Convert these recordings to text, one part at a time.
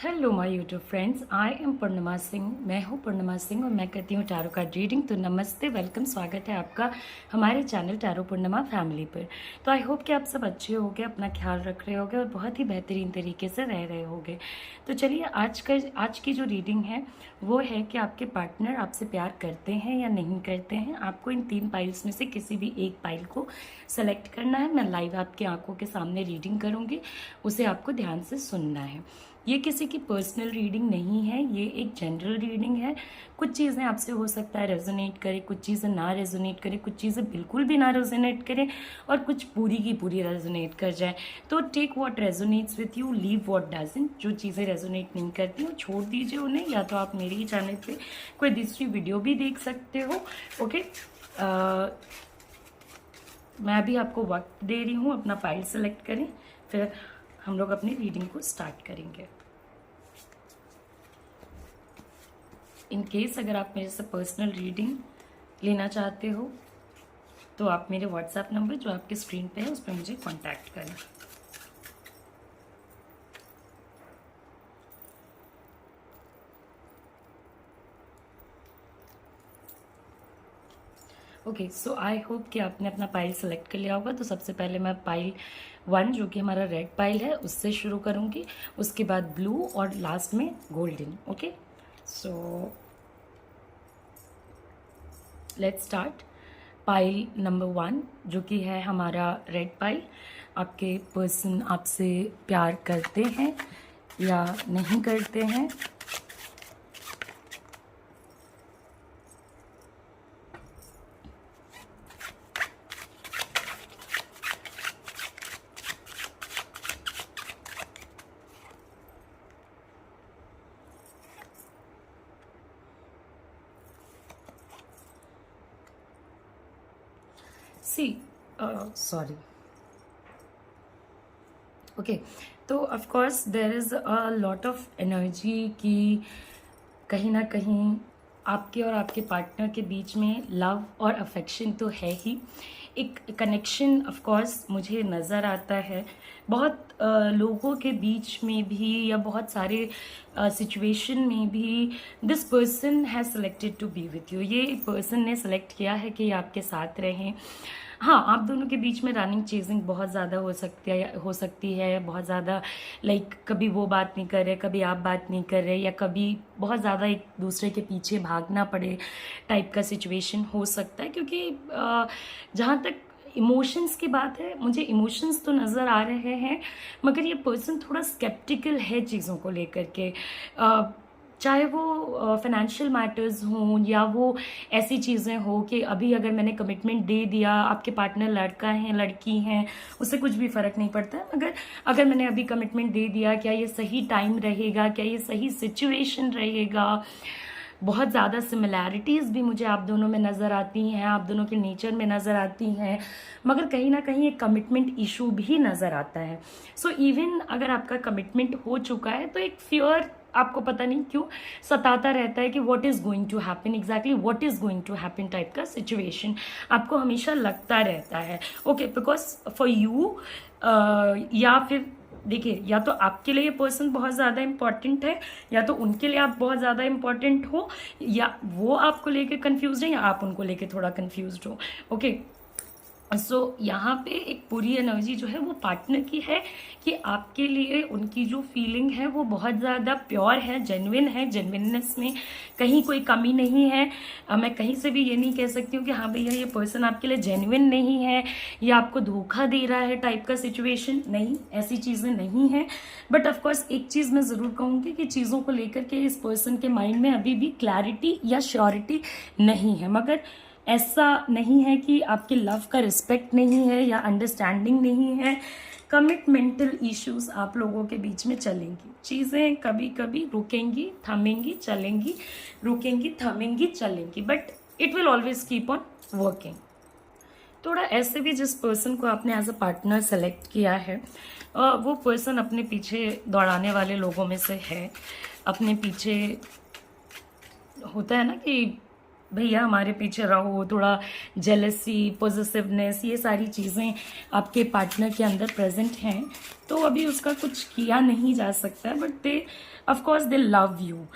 Hello my YouTube friends, I am Purnima Singh. मैं हूँ पूर्णिमा सिंह और मैं करती हूँ टैरो कार्ड रीडिंग। तो नमस्ते, वेलकम, स्वागत है आपका हमारे चैनल टैरो पूर्णिमा फैमिली पर। तो आई होप कि आप सब अच्छे होंगे, अपना ख्याल रख रहे होंगे और बहुत ही बेहतरीन तरीके से रह रहे होंगे। तो चलिए, आज की जो रीडिंग है वो है कि आपके पार्टनर आपसे प्यार करते हैं या नहीं करते हैं। आपको इन 3 पाइल्स में से किसी भी एक पाइल को सेलेक्ट करना है। मैं लाइव आपकी आंखों के सामने रीडिंग करूँगी, उसे आपको ध्यान से सुनना है। ये किसी की पर्सनल रीडिंग नहीं है, ये एक जनरल रीडिंग है। कुछ चीज़ें आपसे हो सकता है रेजोनेट करे, कुछ चीज़ें ना रेजोनेट करे, कुछ चीज़ें बिल्कुल भी ना रेजोनेट करें और कुछ पूरी की पूरी रेजोनेट कर जाए। तो take what resonates with you, leave what doesn't. जो चीज़ें रेजोनेट नहीं करती वो छोड़ दीजिए उन्हें, या तो आप मेरे ही चैनल पे कोई दूसरी वीडियो भी देख सकते हो। ओके, मैं अभी आपको वक्त दे रही हूँ, अपना फाइल सेलेक्ट करें, फिर हम लोग अपनी रीडिंग को स्टार्ट करेंगे। इन केस अगर आप मेरे से पर्सनल रीडिंग लेना चाहते हो तो आप मेरे व्हाट्सएप नंबर जो आपके स्क्रीन पे है उस पर मुझे कांटेक्ट करें। ओके, सो आई होप कि आपने अपना पाइल सेलेक्ट कर लिया होगा। तो सबसे पहले मैं पाइल 1 जो कि हमारा रेड पाइल है उससे शुरू करूँगी, उसके बाद ब्लू और लास्ट में golden. Okay, so let's start. Pile number 1 जो कि है हमारा रेड पाइल। आपके पर्सन आपसे प्यार करते हैं या नहीं करते हैं। सी सॉरी, ओके, तो of course there is a lot of energy कि कहीं ना कहीं आपके और आपके पार्टनर के बीच में लव और अफेक्शन तो है ही। एक कनेक्शन ऑफ कोर्स मुझे नज़र आता है बहुत लोगों के बीच में भी, या बहुत सारे सिचुएशन में भी। This person has selected to be with you. ये पर्सन ने सेलेक्ट किया है कि ये आपके साथ रहें। हाँ, आप दोनों के बीच में रनिंग चेजिंग बहुत ज़्यादा हो सकती है बहुत ज़्यादा। लाइक कभी वो बात नहीं कर रहे, कभी आप बात नहीं कर रहे, या कभी बहुत ज़्यादा एक दूसरे के पीछे भागना पड़े टाइप का सिचुएशन हो सकता है। क्योंकि जहाँ तक इमोशंस की बात है, मुझे इमोशंस तो नज़र आ रहे हैं, मगर ये पर्सन थोड़ा स्केप्टिकल है चीज़ों को लेकर के। चाहे वो फाइनेंशियल मैटर्स हों या वो ऐसी चीज़ें हो कि अभी अगर मैंने कमिटमेंट दे दिया, आपके पार्टनर लड़का है लड़की हैं, उससे कुछ भी फ़र्क नहीं पड़ता है। मगर अगर मैंने अभी कमिटमेंट दे दिया, क्या ये सही टाइम रहेगा, क्या ये सही सिचुएशन रहेगा। बहुत ज़्यादा सिमिलैरिटीज़ भी मुझे आप दोनों में नज़र आती हैं, आप दोनों के नेचर में नज़र आती हैं, मगर कहीं ना कहीं एक कमिटमेंट इशू भी नज़र आता है। सो इवन अगर आपका कमिटमेंट हो चुका है तो एक फियर आपको पता नहीं क्यों सताता रहता है कि what is going to happen, exactly what is going to happen type का सिचुएशन आपको हमेशा लगता रहता है। ओके, बिकॉज फॉर यू, या फिर देखिए, या तो आपके लिए ये पर्सन बहुत ज़्यादा इम्पॉर्टेंट है, या तो उनके लिए आप बहुत ज़्यादा इम्पॉर्टेंट हो, या वो आपको लेके कंफ्यूज है, या आप उनको लेके थोड़ा कंफ्यूज हो। ओके, सो यहाँ पे एक पूरी एनर्जी जो है वो पार्टनर की है कि आपके लिए उनकी जो फीलिंग है वो बहुत ज़्यादा प्योर है, जेन्युइन है। जेन्युइननेस में कहीं कोई कमी नहीं है। मैं कहीं से भी ये नहीं कह सकती हूँ कि हाँ भैया ये पर्सन आपके लिए जेन्युइन नहीं है या आपको धोखा दे रहा है टाइप का सिचुएशन। नहीं, ऐसी चीज़ें नहीं हैं। बट ऑफकोर्स एक चीज़ मैं ज़रूर कहूँगी कि चीज़ों को लेकर के इस पर्सन के माइंड में अभी भी क्लैरिटी या श्योरिटी नहीं है। मगर ऐसा नहीं है कि आपके लव का रिस्पेक्ट नहीं है या अंडरस्टैंडिंग नहीं है। कमिटमेंटल इश्यूज आप लोगों के बीच में चलेंगी, चीज़ें कभी कभी रुकेंगी, थमेंगी, चलेंगी, रुकेंगी, थमेंगी, चलेंगी, but it will always keep on working. थोड़ा ऐसे भी जिस पर्सन को आपने एज अ पार्टनर सेलेक्ट किया है वो पर्सन अपने पीछे दौड़ाने वाले लोगों में से है। अपने पीछे होता है ना कि भैया हमारे पीछे रहो, थोड़ा जेलसी, पॉजिटिवनेस, ये सारी चीज़ें आपके पार्टनर के अंदर प्रेजेंट हैं, तो अभी उसका कुछ किया नहीं जा सकता है, but they of course they love you.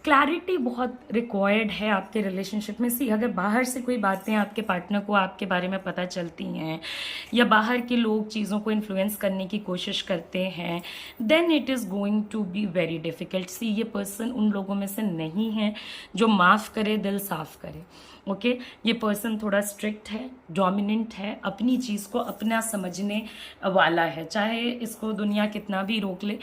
Clarity बहुत रिक्वायर्ड है आपके रिलेशनशिप में। सी, अगर बाहर से कोई बातें आपके पार्टनर को आपके बारे में पता चलती हैं या बाहर के लोग चीज़ों को इन्फ्लुएंस करने की कोशिश करते हैं, then it is going to be very difficult. See, ये पर्सन उन लोगों में से नहीं है जो माफ़ करे, दिल साफ करे। ओके, ये पर्सन थोड़ा स्ट्रिक्ट है, डोमिनेंट है, अपनी चीज़ को अपना समझने वाला है, चाहे इसको दुनिया कितना भी रोक ले।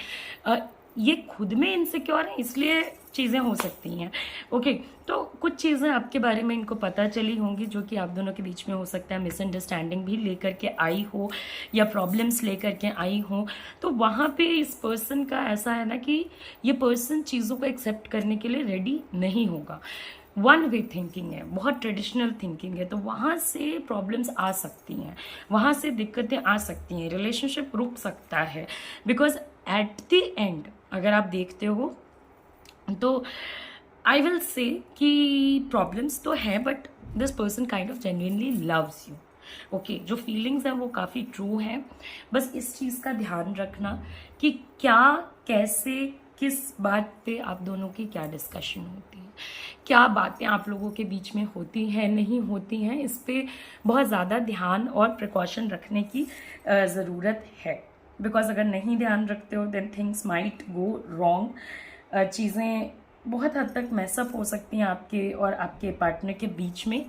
ये खुद में इनसिक्योर है, इसलिए चीज़ें हो सकती हैं। ओके, तो कुछ चीज़ें आपके बारे में इनको पता चली होंगी जो कि आप दोनों के बीच में हो सकता है मिसअंडरस्टैंडिंग भी लेकर के आई हो या प्रॉब्लम्स लेकर के आई हो। तो वहाँ पे इस पर्सन का ऐसा है ना कि ये पर्सन चीज़ों को एक्सेप्ट करने के लिए रेडी नहीं होगा। वन वे थिंकिंग है, बहुत ट्रेडिशनल थिंकिंग है, तो वहाँ से प्रॉब्लम्स आ सकती हैं, वहाँ से दिक्कतें आ सकती हैं, रिलेशनशिप रुक सकता है। बिकॉज एट द एंड अगर आप देखते हो तो आई विल से कि प्रॉब्लम्स तो हैं, but this person kind of genuinely loves you. Okay, जो फीलिंग्स हैं वो काफ़ी ट्रू हैं। बस इस चीज़ का ध्यान रखना कि क्या, कैसे, किस बात पे आप दोनों की क्या डिस्कशन होती है, क्या बातें आप लोगों के बीच में होती हैं, नहीं होती हैं, इस पे बहुत ज़्यादा ध्यान और प्रिकॉशन रखने की ज़रूरत है। बिकॉज अगर नहीं ध्यान रखते हो then things might go wrong. चीज़ें बहुत हद तक मैसअप हो सकती हैं आपके और आपके पार्टनर के बीच में।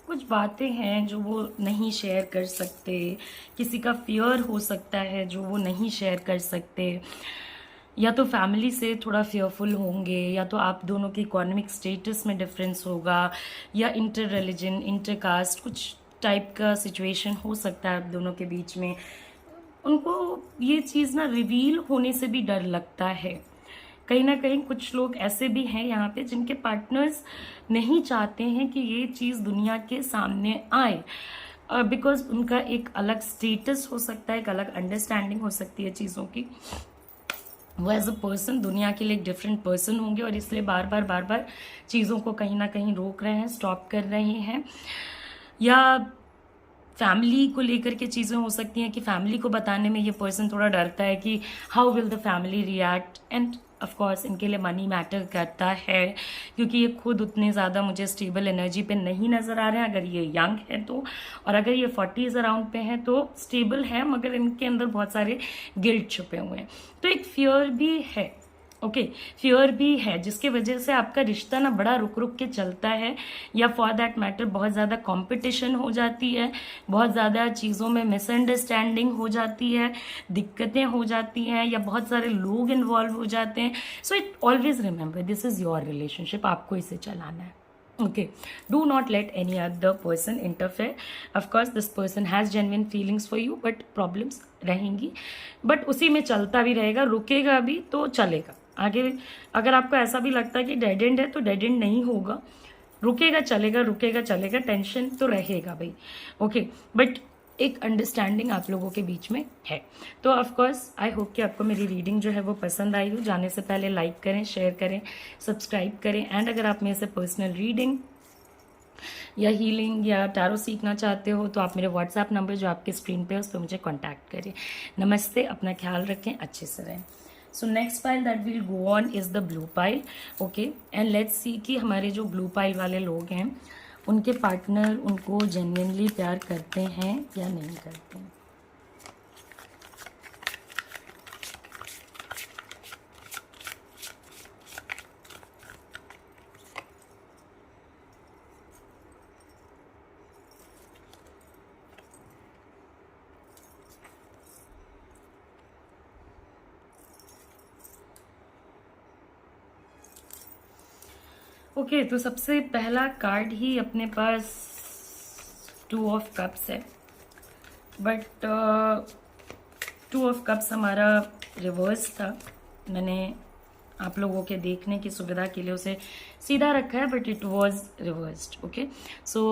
कुछ बातें हैं जो वो नहीं शेयर कर सकते, किसी का फियर हो सकता है जो वो नहीं शेयर कर सकते, या तो फैमिली से थोड़ा फेयरफुल होंगे, या तो आप दोनों के इकोनॉमिक स्टेटस में डिफरेंस होगा, या इंटर रिलीजन, इंटर कास्ट, कुछ टाइप का सिचुएशन हो सकता है आप दोनों के बीच में। उनको ये चीज़ ना रिवील होने से भी डर लगता है। कहीं ना कहीं कुछ लोग ऐसे भी हैं यहाँ पे जिनके पार्टनर्स नहीं चाहते हैं कि ये चीज़ दुनिया के सामने आए, बिकॉज उनका एक अलग स्टेटस हो सकता है, एक अलग अंडरस्टैंडिंग हो सकती है चीज़ों की। वो एज अ पर्सन दुनिया के लिए एक डिफरेंट पर्सन होंगे और इसलिए बार बार चीज़ों को कहीं ना कहीं रोक रहे हैं, स्टॉप कर रहे हैं। या फैमिली को लेकर के चीज़ें हो सकती हैं कि फैमिली को बताने में ये पर्सन थोड़ा डरता है कि how will the family react. End of course इनके लिए मनी मैटर करता है, क्योंकि ये खुद उतने ज़्यादा मुझे स्टेबल एनर्जी पे नहीं नज़र आ रहे हैं। अगर ये यंग है तो, और अगर ये 40s अराउंड पे हैं तो स्टेबल है, मगर इनके अंदर बहुत सारे गिल्ट छुपे हुए हैं। तो एक फियर भी है, ओके, फियर भी है, जिसके वजह से आपका रिश्ता ना बड़ा रुक रुक के चलता है, या फॉर दैट मैटर बहुत ज़्यादा कंपटीशन हो जाती है, बहुत ज़्यादा चीज़ों में मिसअंडरस्टैंडिंग हो जाती है, दिक्कतें हो जाती हैं, या बहुत सारे लोग इन्वॉल्व हो जाते हैं। So it always remember this is your relationship, आपको इसे चलाना है। Okay, do not let any other person interfere. Of course this person has genuine feelings for you, but problems रहेंगी, but उसी में चलता भी रहेगा, रुकेगा भी तो चलेगा आगे। अगर आपको ऐसा भी लगता है कि डेड एंड है तो डेड एंड नहीं होगा, रुकेगा चलेगा, रुकेगा चलेगा, टेंशन तो रहेगा भाई। ओके, बट एक अंडरस्टैंडिंग आप लोगों के बीच में है। तो ऑफ कोर्स आई होप कि आपको मेरी रीडिंग जो है वो पसंद आई हो। जाने से पहले लाइक करें, शेयर करें, सब्सक्राइब करें। एंड अगर आप मेरे से पर्सनल रीडिंग या हीलिंग या टैरो सीखना चाहते हो तो आप मेरे व्हाट्सएप नंबर जो आपके स्क्रीन पे है उस पर मुझे कॉन्टैक्ट करें। नमस्ते, अपना ख्याल रखें, अच्छे से रहें। So next pile that will go on is the blue pile. Okay, and let's see कि हमारे जो ब्लू पाइल वाले लोग हैं उनके पार्टनर उनको जेन्युइनली प्यार करते हैं या नहीं करते हैं। ओके, तो सबसे पहला कार्ड ही अपने पास 2 ऑफ कप्स है, बट 2 ऑफ कप्स हमारा रिवर्स था। मैंने आप लोगों के देखने की सुविधा के लिए उसे सीधा रखा है, but it was reversed. Okay, so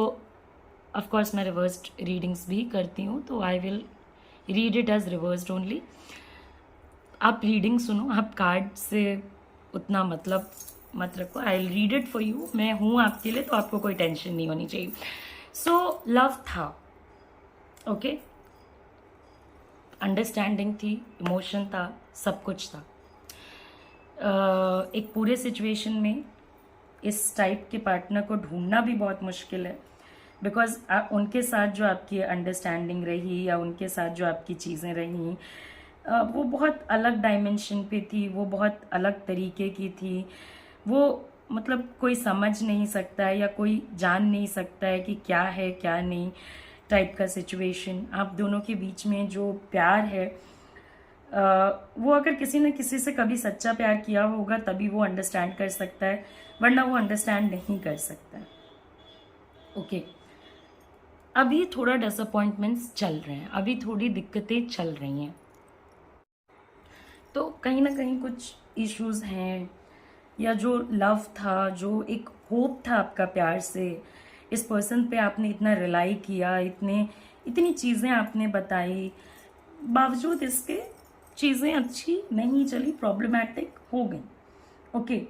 of course मैं रिवर्स्ड रीडिंग्स भी करती हूँ, तो I will read it as reversed only. आप रीडिंग सुनो, आप कार्ड से उतना मतलब मत रखो, I will read it for you, मैं हूँ आपके लिए, तो आपको कोई टेंशन नहीं होनी चाहिए। सो लव था, ओके, अंडरस्टैंडिंग थी, इमोशन था, सब कुछ था। एक पूरे सिचुएशन में इस टाइप के पार्टनर को ढूंढना भी बहुत मुश्किल है, बिकॉज उनके साथ जो आपकी अंडरस्टैंडिंग रही या उनके साथ जो आपकी चीज़ें रहीं, वो बहुत अलग डायमेंशन पे थी, वो बहुत अलग तरीके की थी। वो मतलब कोई समझ नहीं सकता है या कोई जान नहीं सकता है कि क्या है क्या नहीं टाइप का सिचुएशन। आप दोनों के बीच में जो प्यार है, वो अगर किसी न किसी से कभी सच्चा प्यार किया होगा तभी वो अंडरस्टैंड कर सकता है, वरना वो अंडरस्टैंड नहीं कर सकता है। ओके, अभी थोड़ा डिसअपॉइंटमेंट्स चल रहे हैं, अभी थोड़ी दिक्कतें चल रही हैं, तो कहीं ना कहीं कुछ इश्यूज हैं, या जो लव था, जो एक होप था आपका प्यार से, इस पर्सन पे आपने इतना रिलाई किया, इतनी चीज़ें आपने बताई, बावजूद इसके चीज़ें अच्छी नहीं चली, प्रॉब्लमैटिक हो गई। ओके,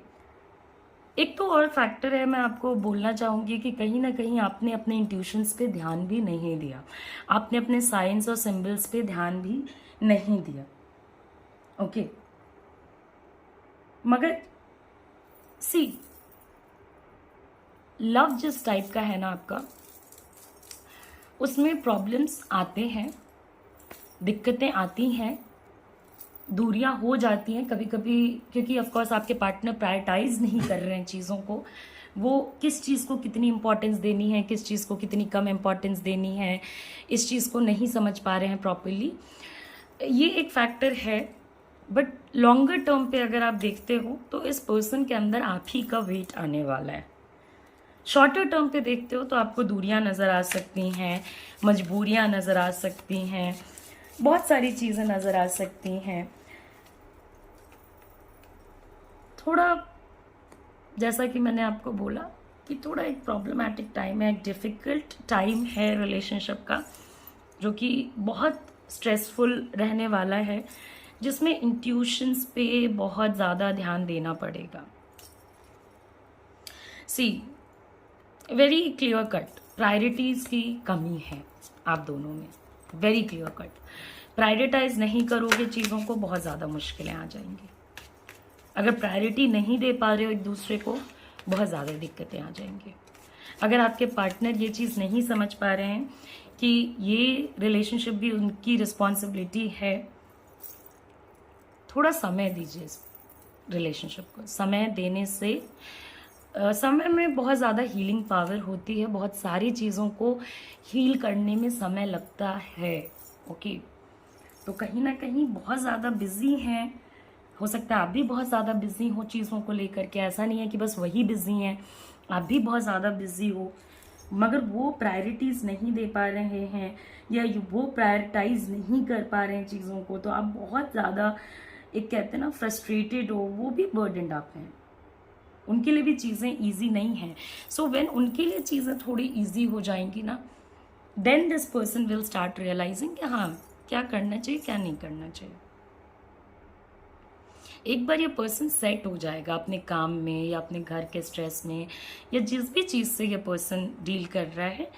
एक तो और फैक्टर है, मैं आपको बोलना चाहूँगी कि कहीं ना कहीं आपने अपने इंट्यूशंस पे ध्यान भी नहीं दिया, आपने अपने साइंस और सिंबल्स पे ध्यान भी नहीं दिया। ओके, मगर सी, लव जिस टाइप का है ना आपका, उसमें प्रॉब्लम्स आते हैं, दिक्कतें आती हैं, दूरियां हो जाती हैं कभी कभी, क्योंकि ऑफ कोर्स आपके पार्टनर प्रायोरिटाइज नहीं कर रहे हैं चीज़ों को, वो किस चीज़ को कितनी इंपॉर्टेंस देनी है, किस चीज़ को कितनी कम इंपॉर्टेंस देनी है, इस चीज़ को नहीं समझ पा रहे हैं प्रॉपरली, ये एक फैक्टर है। बट लॉन्गर टर्म पे अगर आप देखते हो तो इस पर्सन के अंदर आप ही का वेट आने वाला है। शॉर्टर टर्म पे देखते हो तो आपको दूरियां नज़र आ सकती हैं, मजबूरियां नज़र आ सकती हैं, बहुत सारी चीज़ें नज़र आ सकती हैं। थोड़ा जैसा कि मैंने आपको बोला कि थोड़ा एक प्रॉब्लमैटिक टाइम है, एक डिफ़िकल्ट टाइम है रिलेशनशिप का, जो कि बहुत स्ट्रेसफुल रहने वाला है, जिसमें इंट्यूशंस पे बहुत ज़्यादा ध्यान देना पड़ेगा। सी, वेरी क्लियर कट प्रायोरिटीज़ की कमी है आप दोनों में, वेरी क्लियर कट। प्रायोरिटाइज नहीं करोगे चीज़ों को, बहुत ज़्यादा मुश्किलें आ जाएंगी। अगर प्रायोरिटी नहीं दे पा रहे हो एक दूसरे को, बहुत ज़्यादा दिक्कतें आ जाएंगी। अगर आपके पार्टनर ये चीज़ नहीं समझ पा रहे हैं कि ये रिलेशनशिप भी उनकी रिस्पॉन्सिबिलिटी है, थोड़ा समय दीजिए इस रिलेशनशिप को। समय देने से समय में बहुत ज़्यादा हीलिंग पावर होती है, बहुत सारी चीज़ों को हील करने में समय लगता है। ओके, तो कहीं ना कहीं बहुत ज़्यादा बिजी हैं, हो सकता है आप भी बहुत ज़्यादा बिजी हो चीज़ों को लेकर के, ऐसा नहीं है कि बस वही बिजी हैं, आप भी बहुत ज़्यादा बिजी हो, मगर वो प्रायोरिटीज़ नहीं दे पा रहे हैं या वो प्रायोरिटाइज नहीं कर पा रहे हैं चीज़ों को, तो आप बहुत ज़्यादा एक कहते हैं ना फ्रस्ट्रेटेड हो, वो भी बर्डनड आप हैं, उनके लिए भी चीज़ें ईजी नहीं हैं। सो व्हेन उनके लिए चीज़ें थोड़ी ईजी हो जाएंगी ना, then this person will start realising कि हाँ, क्या करना चाहिए क्या नहीं करना चाहिए। एक बार ये पर्सन सेट हो जाएगा अपने काम में या अपने घर के स्ट्रेस में या जिस भी चीज़ से ये पर्सन डील कर रहा है,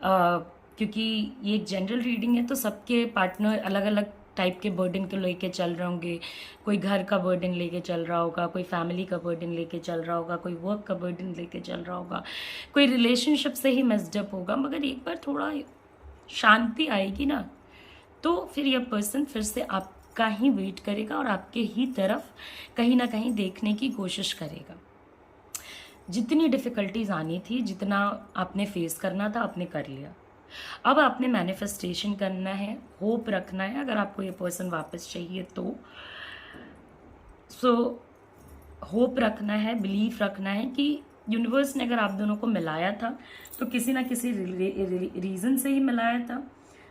क्योंकि ये एक जनरल रीडिंग है, तो सबके पार्टनर अलग अलग टाइप के बर्डन को लेके चल रहे होंगे। कोई घर का बर्डन लेके चल रहा होगा, कोई फैमिली का बर्डन लेके चल रहा होगा, कोई वर्क का बर्डन लेके चल रहा होगा, कोई रिलेशनशिप से ही मेस्डअप होगा। मगर एक बार थोड़ा शांति आएगी ना, तो फिर यह पर्सन फिर से आपका ही वेट करेगा और आपके ही तरफ कहीं ना कहीं देखने की कोशिश करेगा। जितनी डिफ़िकल्टीज आनी थी, जितना आपने फेस करना था, आपने कर लिया। अब आपने मैनिफेस्टेशन करना है, होप रखना है, अगर आपको ये पर्सन वापस चाहिए तो। सो होप रखना है, बिलीफ रखना है कि यूनिवर्स ने अगर आप दोनों को मिलाया था तो किसी ना किसी रीज़न से ही मिलाया था।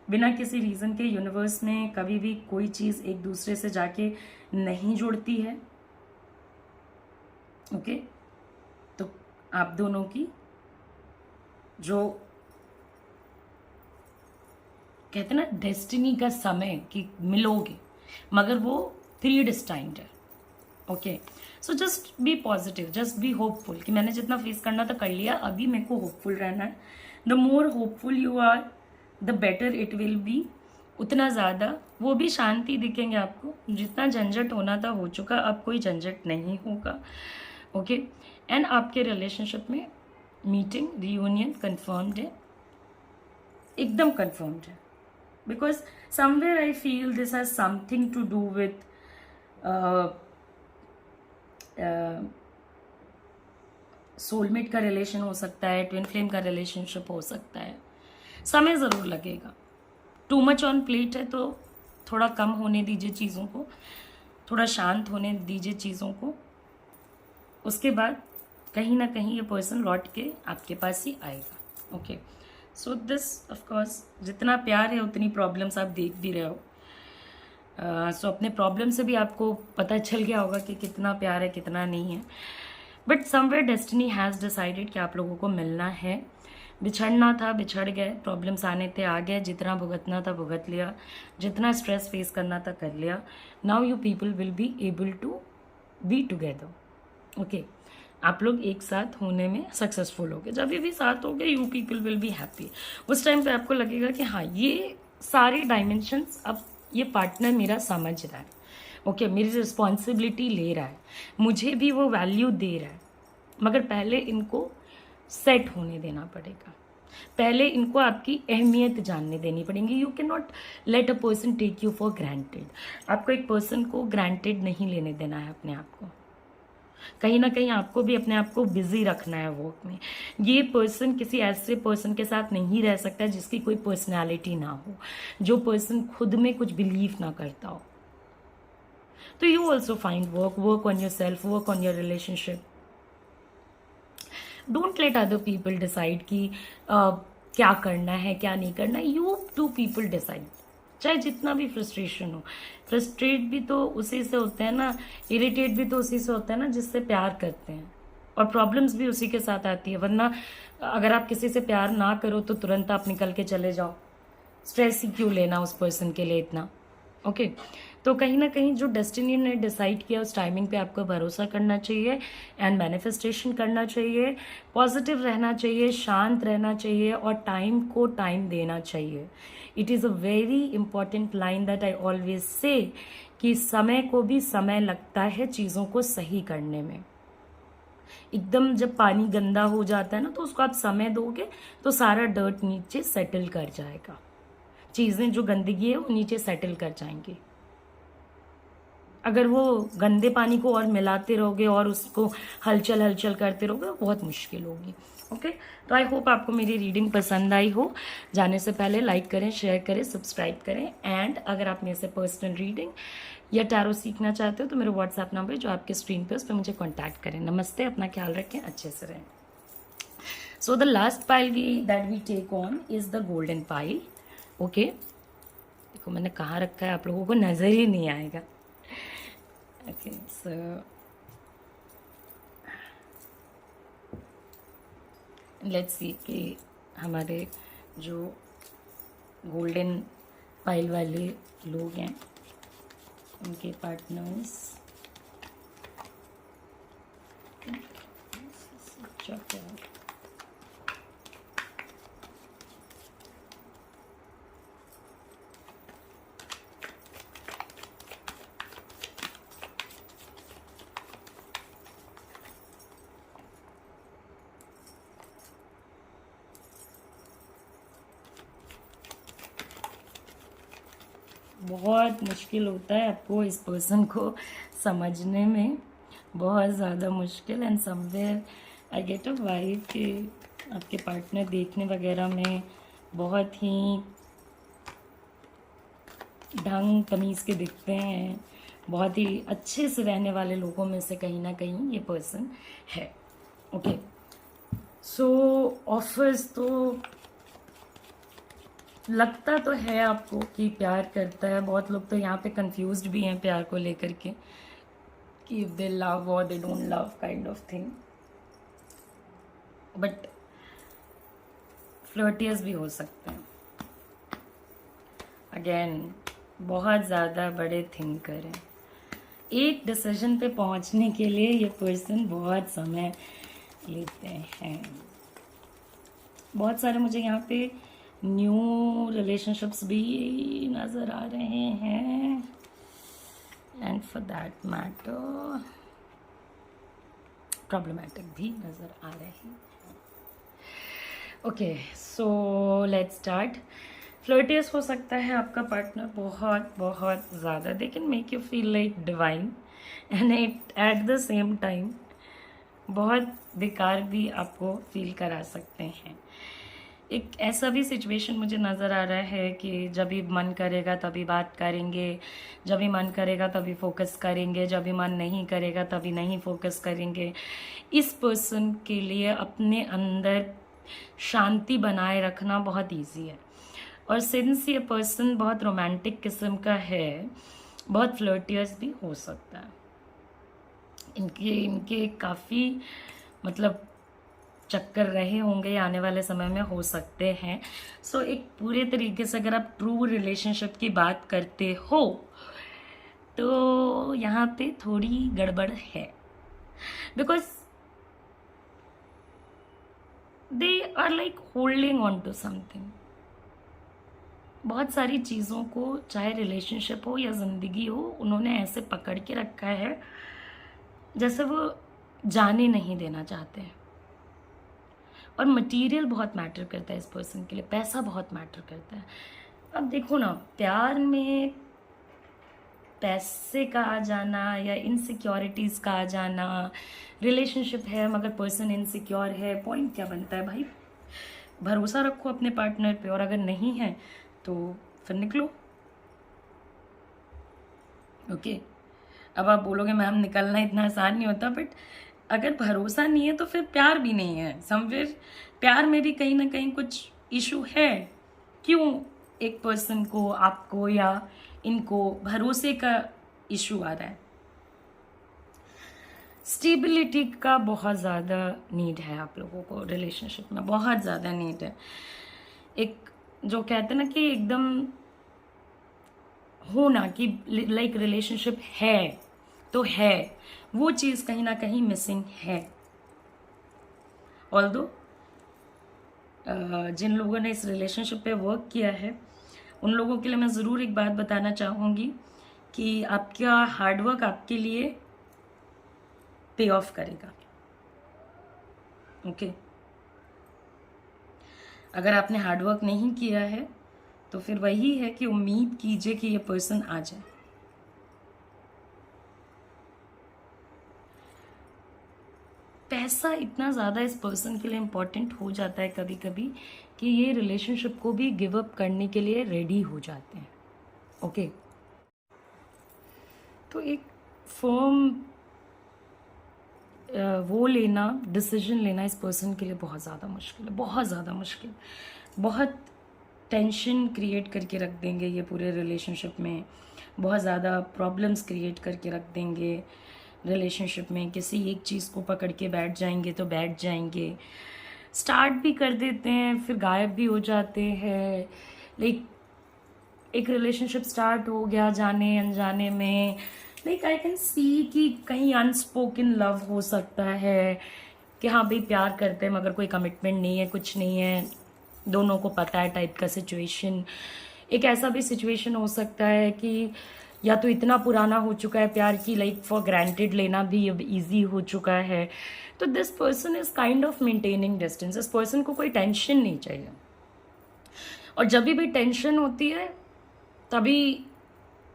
बिना किसी रीज़न के यूनिवर्स में कभी भी कोई चीज़ एक दूसरे से जाके नहीं जुड़ती है। ओके, तो आप दोनों की जो कहते हैं ना डेस्टिनी का समय कि मिलोगे, मगर वो प्री डिस्टाइंड है। Okay, so just be positive, just be hopeful कि मैंने जितना फेस करना था कर लिया, अभी मेरे को होपफुल रहना है. The more hopeful you are the better it will be. उतना ज़्यादा वो भी शांति दिखेंगे आपको. जितना झंझट होना था हो चुका, अब कोई झंझट नहीं होगा. ओके, एंड आपके रिलेशनशिप में मीटिंग रियूनियन कंफर्म्ड है, एकदम कंफर्म्ड है. Because somewhere I feel this has something to do with soulmate का रिलेशन हो सकता है, ट्विन फ्लेम का रिलेशनशिप हो सकता है. समय ज़रूर लगेगा. टू मच ऑन प्लेट है तो थोड़ा कम होने दीजिए चीज़ों को, थोड़ा शांत होने दीजिए चीज़ों को. उसके बाद कहीं ना कहीं ये पर्सन लौट के आपके पास ही आएगा. ओके, सो दिस ऑफकोर्स जितना प्यार है उतनी प्रॉब्लम्स आप देख भी रहे हो. सो अपने प्रॉब्लम से भी आपको पता चल गया होगा कि कितना प्यार है कितना नहीं है. But somewhere destiny has decided कि आप लोगों को मिलना है. बिछड़ना था बिछड़ गए, प्रॉब्लम्स आने थे आ गए, जितना भुगतना था भुगत लिया, जितना स्ट्रेस फेस करना था कर लिया. Now you people will be able to be together. Okay, आप लोग एक साथ होने में सक्सेसफुल हो गए. जब भी साथ हो गए you people will be happy. उस टाइम पे आपको लगेगा कि हाँ ये सारे डायमेंशंस अब ये पार्टनर मेरा समझ रहा है. ओके, मेरी रिस्पॉन्सिबिलिटी ले रहा है, मुझे भी वो वैल्यू दे रहा है. मगर पहले इनको सेट होने देना पड़ेगा, पहले इनको आपकी अहमियत जानने देनी पड़ेगी. You can not let a person take you for granted. आपको एक पर्सन को ग्रांटेड नहीं लेने देना है अपने आप को. कहीं ना कहीं आपको भी अपने आप को बिजी रखना है वर्क में. ये पर्सन किसी ऐसे पर्सन के साथ नहीं रह सकता जिसकी कोई पर्सनैलिटी ना हो, जो पर्सन खुद में कुछ बिलीव ना करता हो. तो you also find work on yourself, work on your relationship. Don't let other people decide कि क्या करना है क्या नहीं करना. You two people decide. चाहे जितना भी फ्रस्ट्रेशन हो, फ्रस्ट्रेट भी तो उसी से होते हैं ना, इरिटेट भी तो उसी से होता है ना जिससे प्यार करते हैं, और प्रॉब्लम्स भी उसी के साथ आती है. वरना अगर आप किसी से प्यार ना करो तो तुरंत आप निकल के चले जाओ. स्ट्रेस ही क्यों लेना उस पर्सन के लिए इतना. ओके, तो कहीं ना कहीं जो डेस्टिनी ने डिसाइड किया उस टाइमिंग पे आपको भरोसा करना चाहिए एंड मैनिफेस्टेशन करना चाहिए. पॉजिटिव रहना चाहिए, शांत रहना चाहिए और टाइम को टाइम देना चाहिए. It is a very important line that I always say कि समय को भी समय लगता है चीज़ों को सही करने में. एकदम जब पानी गंदा हो जाता है ना तो उसको आप समय दोगे तो सारा डर्ट नीचे सेटल कर जाएगा. चीज़ें जो गंदगी है वो नीचे सेटल कर जाएंगी. अगर वो गंदे पानी को और मिलाते रहोगे और उसको हलचल हलचल करते रहोगे बहुत मुश्किल होगी. ओके, तो आई होप आपको मेरी रीडिंग पसंद आई हो. जाने से पहले लाइक करें, शेयर करें, सब्सक्राइब करें. एंड अगर आप मेरे से पर्सनल रीडिंग या टैरो सीखना चाहते हो तो मेरे व्हाट्सएप नंबर जो आपके स्क्रीन पे उस पर मुझे कॉन्टैक्ट करें. नमस्ते, अपना ख्याल रखें, अच्छे से रहें. So the last pile that we take on is the golden pile. Okay, देखो मैंने कहाँ रखा है, आप लोगों को नज़र ही नहीं आएगा. ओके, सो लेट्स सी कि हमारे जो गोल्डन पाइल वाले लोग हैं उनके पार्टनर्स बहुत मुश्किल होता है आपको इस पर्सन को समझने में, बहुत ज़्यादा मुश्किल. And somewhere I get a vibe कि आपके पार्टनर देखने वगैरह में बहुत ही ढंग तमीज़ के दिखते हैं, बहुत ही अच्छे से रहने वाले लोगों में से कहीं ना कहीं ये पर्सन है. ओके, सो ऑफर्स तो लगता तो है आपको कि प्यार करता है. बहुत लोग तो यहाँ पे कंफ्यूज्ड भी हैं प्यार को लेकर के कि दे लव और they don't love kind of thing. But flirtatious भी हो सकते हैं. अगेन बहुत ज़्यादा बड़े थिंकर हैं, एक डिसीजन पे पहुंचने के लिए ये पर्सन बहुत समय लेते हैं। बहुत सारे मुझे यहाँ पे न्यू रिलेशनशिप्स भी नज़र आ रहे हैं, and for that matter problematic भी नज़र आ रहे हैं। Okay, so let's start. Flirtatious हो सकता है आपका पार्टनर बहुत बहुत ज़्यादा, they can make you feel like divine, and at the same time बहुत बेकार भी आपको फील करा सकते हैं। एक ऐसा भी सिचुएशन मुझे नज़र आ रहा है कि जब भी मन करेगा तभी बात करेंगे, जब भी मन करेगा तभी फोकस करेंगे, जब भी मन नहीं करेगा तभी नहीं फोकस करेंगे। इस पर्सन के लिए अपने अंदर शांति बनाए रखना बहुत इजी है, और सिंस ये पर्सन बहुत रोमांटिक किस्म का है, बहुत फ्लर्टियस भी हो सकता है। इनके काफ़ी मतलब चक्कर रहे होंगे, आने वाले समय में हो सकते हैं। सो एक पूरे तरीके से अगर आप ट्रू रिलेशनशिप की बात करते हो तो यहाँ पे थोड़ी गड़बड़ है, because they are like holding on to something. बहुत सारी चीज़ों को, चाहे रिलेशनशिप हो या ज़िंदगी हो, उन्होंने ऐसे पकड़ के रखा है जैसे वो जाने नहीं देना चाहते हैं। और मटेरियल बहुत मैटर करता है इस पर्सन के लिए, पैसा बहुत मैटर करता है। अब देखो ना, प्यार में पैसे का आ जाना या इनसिक्योरिटीज़ का आ जाना, रिलेशनशिप है मगर पर्सन इनसिक्योर है, पॉइंट क्या बनता है भाई? भरोसा रखो अपने पार्टनर पे, और अगर नहीं है तो फिर निकलो। ओके, अब आप बोलोगे मैम निकलना इतना आसान नहीं होता, बट अगर भरोसा नहीं है तो फिर प्यार भी नहीं है। समवेयर प्यार में भी कहीं ना कहीं कुछ इशू है। क्यों एक पर्सन को, आपको या इनको भरोसे का इशू आ रहा है? स्टेबिलिटी का बहुत ज़्यादा नीड है आप लोगों को रिलेशनशिप में, बहुत ज़्यादा नीड है। एक जो कहते हैं ना कि एकदम होना कि लाइक रिलेशनशिप है तो है, वो चीज़ कहीं ना कहीं मिसिंग है। ऑल्दो जिन लोगों ने इस रिलेशनशिप पे वर्क किया है उन लोगों के लिए मैं ज़रूर एक बात बताना चाहूँगी कि आपका हार्डवर्क आपके लिए पे ऑफ करेगा। ओके, अगर आपने हार्डवर्क नहीं किया है तो फिर वही है कि उम्मीद कीजिए कि ये पर्सन आ जाए। पैसा इतना ज़्यादा इस पर्सन के लिए इम्पोर्टेंट हो जाता है कभी कभी कि ये रिलेशनशिप को भी गिव अप करने के लिए रेडी हो जाते हैं। ओके, तो एक फर्म वो लेना, डिसीजन लेना इस पर्सन के लिए बहुत ज़्यादा मुश्किल है, बहुत ज़्यादा मुश्किल। बहुत टेंशन क्रिएट करके रख देंगे ये पूरे रिलेशनशिप में, बहुत ज़्यादा प्रॉब्लम्स क्रिएट करके रख देंगे रिलेशनशिप में। किसी एक चीज़ को पकड़ के बैठ जाएंगे तो बैठ जाएंगे, स्टार्ट भी कर देते हैं फिर गायब भी हो जाते हैं। लाइक एक रिलेशनशिप स्टार्ट हो गया जाने अनजाने में, लाइक आई कैन सी कि कहीं अनस्पोकन लव हो सकता है कि हाँ भाई प्यार करते हैं मगर कोई कमिटमेंट नहीं है, कुछ नहीं है, दोनों को पता है टाइप का सिचुएशन। एक ऐसा भी सिचुएशन हो सकता है कि या तो इतना पुराना हो चुका है प्यार की, लाइक फॉर ग्रांटेड लेना भी अब ईजी हो चुका है। तो this person is kind of maintaining distance. इस पर्सन को कोई टेंशन नहीं चाहिए, और जब भी टेंशन होती है तभी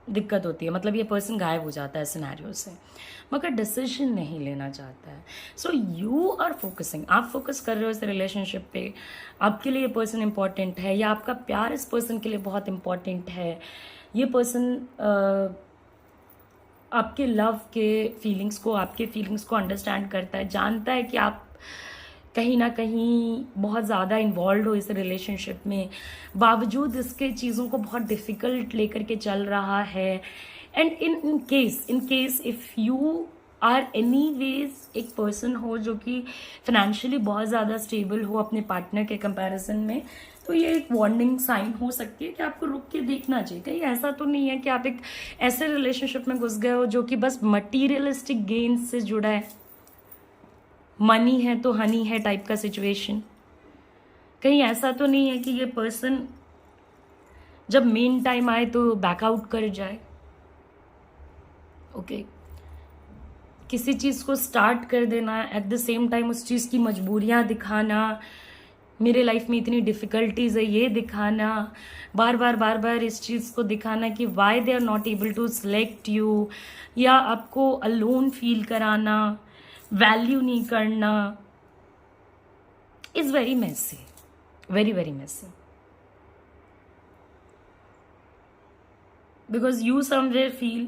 दिक्कत होती है, मतलब ये पर्सन गायब हो जाता है सिनेरियो से, मगर डिसीजन नहीं लेना चाहता है। सो यू आर फोकसिंग, आप फोकस कर रहे हो इस रिलेशनशिप पे, आपके लिए ये पर्सन इंपॉर्टेंट है या आपका प्यार इस पर्सन के लिए बहुत इंपॉर्टेंट है। ये पर्सन आपके लव के फीलिंग्स को, आपके फीलिंग्स को अंडरस्टैंड करता है, जानता है कि आप कहीं ना कहीं बहुत ज़्यादा इन्वॉल्व हो इस रिलेशनशिप में, बावजूद इसके चीज़ों को बहुत डिफ़िकल्ट लेकर के चल रहा है। And in case if you are anyways एक पर्सन हो जो कि फाइनेंशियली बहुत ज़्यादा स्टेबल हो अपने पार्टनर के कंपैरिजन में, तो ये एक वार्निंग साइन हो सकती है कि आपको रुक के देखना चाहिए। कहीं ऐसा तो नहीं है कि आप एक ऐसे रिलेशनशिप में घुस गए हो जो कि बस मटीरियलिस्टिक गेन से जुड़ा है, मनी है तो हनी है टाइप का सिचुएशन। कहीं ऐसा तो नहीं है कि ये पर्सन जब मेन टाइम आए तो बैकआउट कर जाए। ओके, किसी चीज़ को स्टार्ट कर देना, एट द सेम टाइम उस चीज़ की मजबूरियाँ दिखाना, मेरे लाइफ में इतनी डिफ़िकल्टीज़ है ये दिखाना, बार बार इस चीज़ को दिखाना कि why they are not able to select you, या आपको अलोन फील कराना, वैल्यू नहीं करना, is very messy, very messy. Because you somewhere feel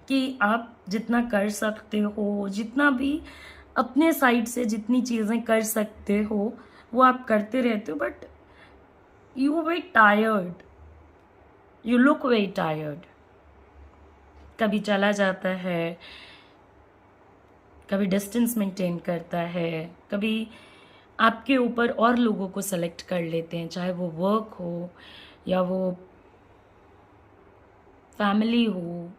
कि आप जितना कर सकते हो, जितना भी अपने साइड से जितनी चीज़ें कर सकते हो वो आप करते रहते हो, but you very tired, you look very tired. कभी चला जाता है, कभी डिस्टेंस मेंटेन करता है, कभी आपके ऊपर और लोगों को सेलेक्ट कर लेते हैं, चाहे वो वर्क हो या वो फैमिली हो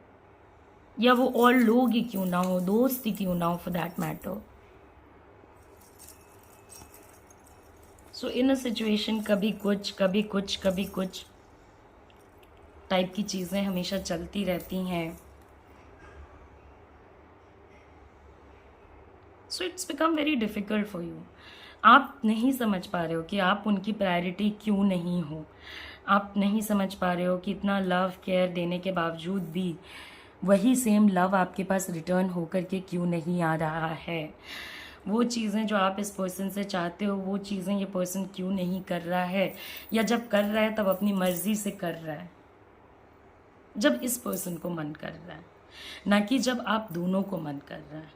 या वो और लोग ही क्यों ना हो, दोस्त ही क्यों ना हो for that matter. So in a situation कभी कुछ कभी कुछ कभी कुछ टाइप की चीज़ें हमेशा चलती रहती हैं। So it's become very difficult for you. आप नहीं समझ पा रहे हो कि आप उनकी प्रायोरिटी क्यों नहीं हो। आप नहीं समझ पा रहे हो कि इतना लव केयर देने के बावजूद भी वही सेम लव आपके पास रिटर्न होकर के क्यों नहीं आ रहा है। वो चीज़ें जो आप इस पर्सन से चाहते हो वो चीज़ें ये पर्सन क्यों नहीं कर रहा है, या जब कर रहा है तब अपनी मर्जी से कर रहा है, जब इस पर्सन को मन कर रहा है, ना कि जब आप दोनों को मन कर रहा है।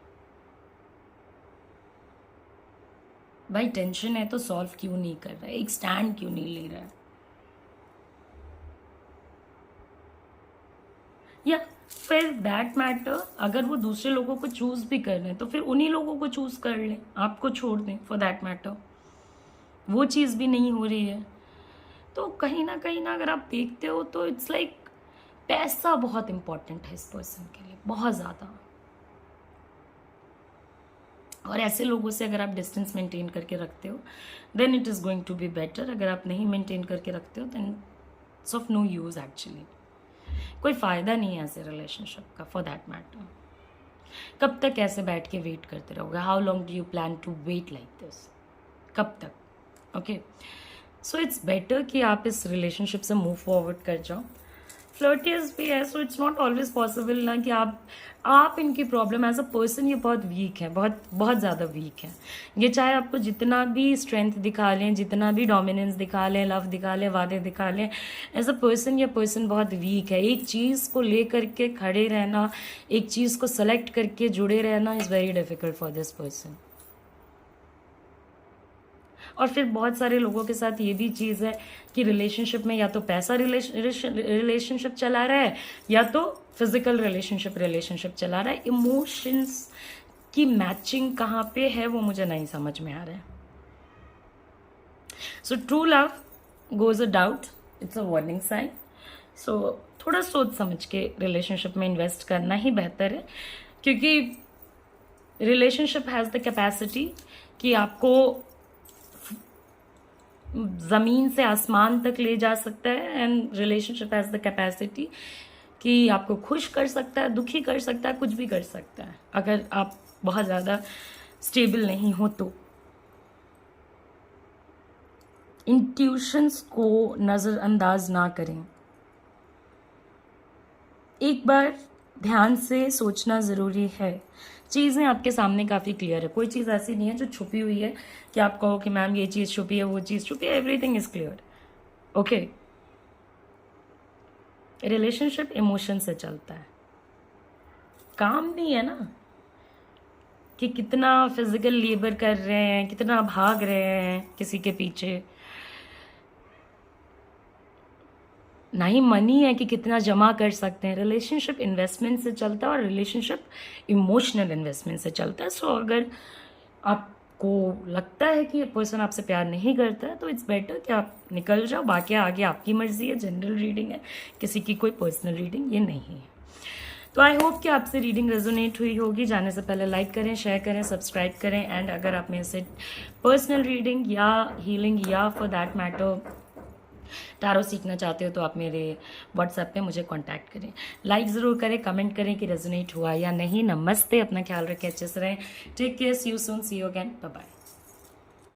भाई टेंशन है तो सॉल्व क्यों नहीं कर रहा है, एक स्टैंड क्यों नहीं ले रहा है। या फिर दैट मैटर अगर वो दूसरे लोगों को चूज भी कर रहे हैं तो फिर उन्हीं लोगों को चूज कर लें, आपको छोड़ दें फॉर दैट मैटर। वो चीज़ भी नहीं हो रही है तो कहीं ना अगर आप देखते हो तो इट्स लाइक पैसा बहुत इंपॉर्टेंट है इस पर्सन के लिए, बहुत ज़्यादा। और ऐसे लोगों से अगर आप डिस्टेंस मेंटेन करके रखते हो then it is going to be better. अगर आप नहीं मेंटेन करके रखते हो then it's of no use actually. कोई फ़ायदा नहीं है ऐसे रिलेशनशिप का फॉर दैट मैटर। कब तक ऐसे बैठ के वेट करते रहोगे? How long do you plan to wait like this? कब तक? ओके, सो इट्स बेटर कि आप इस रिलेशनशिप से मूव फॉरवर्ड कर जाओ। फ्लर्टियस भी है, so it's not always possible ना कि आप इनकी प्रॉब्लम एज अ पर्सन ये बहुत वीक है, बहुत ज़्यादा वीक है। ये चाहे आपको जितना भी स्ट्रेंथ दिखा लें, जितना भी डोमिनेंस दिखा लें, लव दिखा लें, वादे दिखा लें, एज अ पर्सन ये पर्सन बहुत वीक है। एक चीज़ को ले करके खड़े रहना, एक चीज़ को सेलेक्ट करके जुड़े रहना is very difficult for this person. और फिर बहुत सारे लोगों के साथ ये भी चीज़ है कि रिलेशनशिप में या तो पैसा रिलेशनशिप चला रहा है या तो फिजिकल रिलेशनशिप चला रहा है। इमोशंस की मैचिंग कहाँ पे है वो मुझे नहीं समझ में आ रहा है। So true love goes a doubt, it's a warning sign. So थोड़ा सोच समझ के रिलेशनशिप में इन्वेस्ट करना ही बेहतर है, क्योंकि रिलेशनशिप हैज़ द कैपेसिटी कि आपको ज़मीन से आसमान तक ले जा सकता है, and relationship has the capacity कि आपको खुश कर सकता है, दुखी कर सकता है, कुछ भी कर सकता है अगर आप बहुत ज़्यादा स्टेबल नहीं हो तो। इंट्यूशंस को नज़रअंदाज ना करें। एक बार ध्यान से सोचना ज़रूरी है। चीज़ें आपके सामने काफ़ी क्लियर है, कोई चीज़ ऐसी नहीं है जो छुपी हुई है कि आप कहो कि मैम ये चीज़ छुपी है, वो चीज़ छुपी है। Everything is clear. Okay, relationship emotion से चलता है, काम नहीं है ना कि कितना फिजिकल लेबर कर रहे हैं, कितना भाग रहे हैं किसी के पीछे। ना ही मनी है कि कितना जमा कर सकते हैं। रिलेशनशिप इन्वेस्टमेंट से चलता है और रिलेशनशिप इमोशनल इन्वेस्टमेंट से चलता है। सो अगर आपको लगता है कि ये पर्सन आपसे प्यार नहीं करता है तो इट्स बेटर कि आप निकल जाओ, बाकी आगे आपकी मर्जी है। जनरल रीडिंग है, किसी की कोई पर्सनल रीडिंग ये नहीं है। तो आई होप कि आपसे रीडिंग रेजोनेट हुई होगी। जाने से पहले लाइक करें, शेयर करें, सब्सक्राइब करें। एंड अगर आप मेरे से पर्सनल रीडिंग या हीलिंग या फॉर दैट मैटर टैरो सीखना चाहते हो तो आप मेरे व्हाट्सएप पे मुझे कांटेक्ट करें। लाइक ज़रूर करें, कमेंट करें कि रेजोनेट हुआ या नहीं। नमस्ते, अपना ख्याल रखें, अच्छे से रहें। Take care, see you soon, see you again, bye bye.